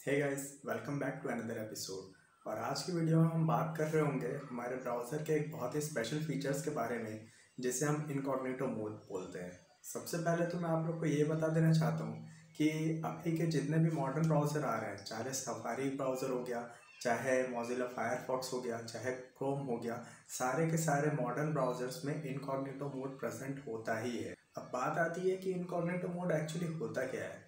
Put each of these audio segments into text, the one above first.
Hey guys, welcome back to another episode. और आज की वीडियो में हम बात कर रहे होंगे हमारे ब्राउज़र के एक बहुत ही स्पेशल फीचर्स के बारे में, जिसे हम इनकॉग्निटो मोड बोलते हैं। सबसे पहले तो मैं आप लोग को ये बता देना चाहता हूँ कि अभी के जितने भी मॉडर्न ब्राउज़र आ रहे हैं, चाहे सफारी ब्राउज़र हो गया, चाहे मोजिला फायरफॉक्स हो गया, चाहे क्रोम हो गया, सारे के सारे मॉडर्न ब्राउज़र्स में इनकॉग्निटो मोड प्रेजेंट होता ही है। अब बात आती है कि इनकॉग्निटो मोड एक्चुअली होता क्या है।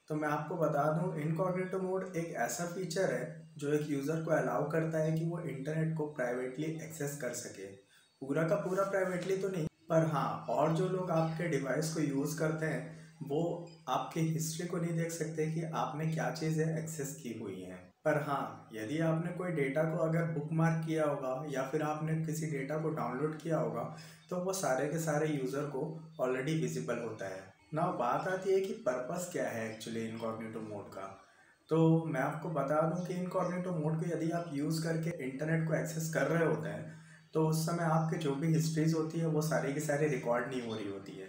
तो मैं आपको बता दूं, इनकॉग्निटो मोड एक ऐसा फीचर है जो एक यूज़र को अलाउ करता है कि वो इंटरनेट को प्राइवेटली एक्सेस कर सके। पूरा का पूरा प्राइवेटली तो नहीं, पर हाँ, और जो लोग आपके डिवाइस को यूज़ करते हैं वो आपकी हिस्ट्री को नहीं देख सकते कि आपने क्या चीज़ें एक्सेस की हुई हैं। पर हाँ, यदि आपने कोई डेटा को अगर बुक मार्क किया होगा या फिर आपने किसी डेटा को डाउनलोड किया होगा तो वो सारे के सारे यूज़र को ऑलरेडी विजिबल होता है ना। बात आती है कि पर्पस क्या है एक्चुअली इनकॉग्निटो मोड का। तो मैं आपको बता दूं कि इनकॉग्निटो मोड को यदि आप यूज़ करके इंटरनेट को एक्सेस कर रहे होते हैं तो उस समय आपके जो भी हिस्ट्रीज होती है वो सारी की सारी रिकॉर्ड नहीं हो रही होती है।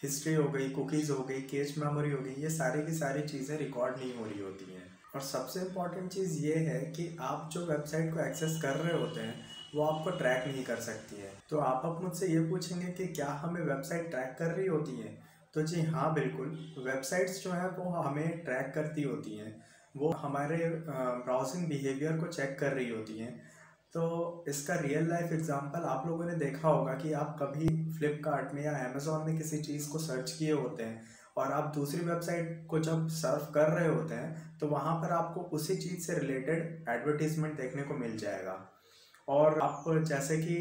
हिस्ट्री हो गई, कुकीज़ हो गई, कैश मेमोरी हो गई, ये सारी की सारी चीज़ें रिकॉर्ड नहीं हो रही होती हैं। और सबसे इम्पॉर्टेंट चीज़ ये है कि आप जो वेबसाइट को एक्सेस कर रहे होते हैं वो आपको ट्रैक नहीं कर सकती है। तो आप अब मुझसे ये पूछेंगे कि क्या हमें वेबसाइट ट्रैक कर रही होती है। तो जी हाँ, बिल्कुल। वेबसाइट्स जो हैं वो हमें ट्रैक करती होती हैं, वो हमारे ब्राउजिंग बिहेवियर को चेक कर रही होती हैं। तो इसका रियल लाइफ एग्जांपल आप लोगों ने देखा होगा कि आप कभी फ्लिपकार्ट में या अमेज़ॉन में किसी चीज़ को सर्च किए होते हैं और आप दूसरी वेबसाइट को जब सर्फ कर रहे होते हैं तो वहाँ पर आपको उसी चीज़ से रिलेटेड एडवर्टीजमेंट देखने को मिल जाएगा। और आप जैसे कि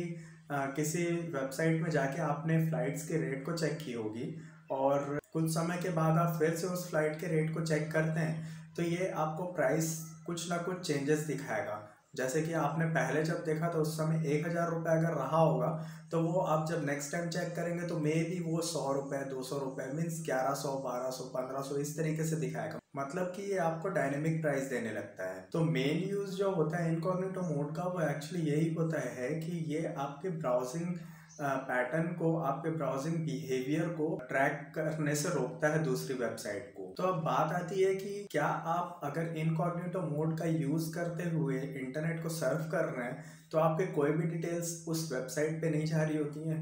किसी वेबसाइट में जाके आपने फ़्लाइट्स के रेट को चेक की होगी और कुछ समय के बाद आप फिर से उस फ्लाइट के रेट को चेक करते हैं तो ये आपको प्राइस कुछ ना कुछ चेंजेस दिखाएगा। जैसे कि आपने पहले जब देखा तो उस समय 1,000 रुपये अगर रहा होगा तो वो आप जब नेक्स्ट टाइम चेक करेंगे तो मे बी वो 100 रुपये, 200 रुपये, मीन्स 1100, 1200, 1500 इस तरीके से दिखाएगा। मतलब कि ये आपको डायनेमिक प्राइस देने लगता है। तो मेन यूज़ जो होता है इनकॉग्निटो मोड का वो एक्चुअली यही होता है कि ये आपके ब्राउजिंग पैटर्न को, आपके ब्राउजिंग बिहेवियर को ट्रैक करने से रोकता है दूसरी वेबसाइट को। तो अब बात आती है कि क्या आप अगर इनकॉग्निटो मोड का यूज़ करते हुए इंटरनेट को सर्फ कर रहे हैं तो आपके कोई भी डिटेल्स उस वेबसाइट पे नहीं जा रही होती हैं।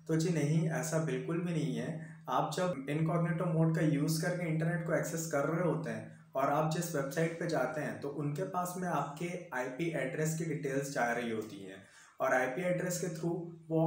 तो जी नहीं, ऐसा बिल्कुल भी नहीं है। आप जब इनकॉग्निटो मोड का यूज़ करके इंटरनेट को एक्सेस कर रहे होते हैं और आप जिस वेबसाइट पे जाते हैं तो उनके पास में आपके आईपी एड्रेस की डिटेल्स जा रही होती हैं और आईपी एड्रेस के थ्रू वो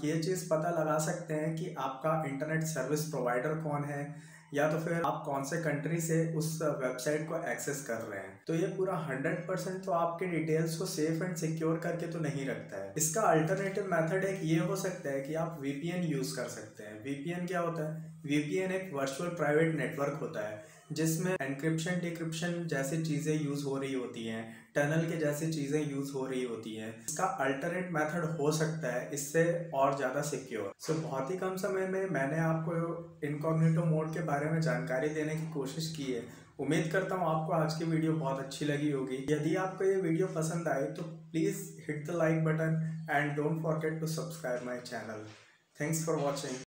ये चीज़ पता लगा सकते हैं कि आपका इंटरनेट सर्विस प्रोवाइडर कौन है या तो फिर आप कौन से कंट्री से उस वेबसाइट को एक्सेस कर रहे हैं। तो ये पूरा 100% तो आपके डिटेल्स को सेफ एंड सिक्योर करके तो नहीं रखता है। इसका अल्टरनेटिव मेथड एक ये हो सकता है कि आप वीपीएन यूज़ कर सकते हैं। वीपीएन क्या होता है? वीपीएन एक वर्चुअल प्राइवेट नेटवर्क होता है जिसमें एनक्रिप्शन डिक्रिप्शन जैसी चीज़ें यूज़ हो रही होती हैं, टनल के जैसी चीज़ें यूज़ हो रही होती हैं। इसका अल्टरनेट मेथड हो सकता है इससे और ज़्यादा सिक्योर। सो बहुत ही कम समय में मैंने आपको इनकॉग्निटो मोड के बारे में जानकारी देने की कोशिश की है। उम्मीद करता हूँ आपको आज की वीडियो बहुत अच्छी लगी होगी। यदि आपको ये वीडियो पसंद आए तो please hit the like button and don't forget to subscribe my channel. Thanks for watching.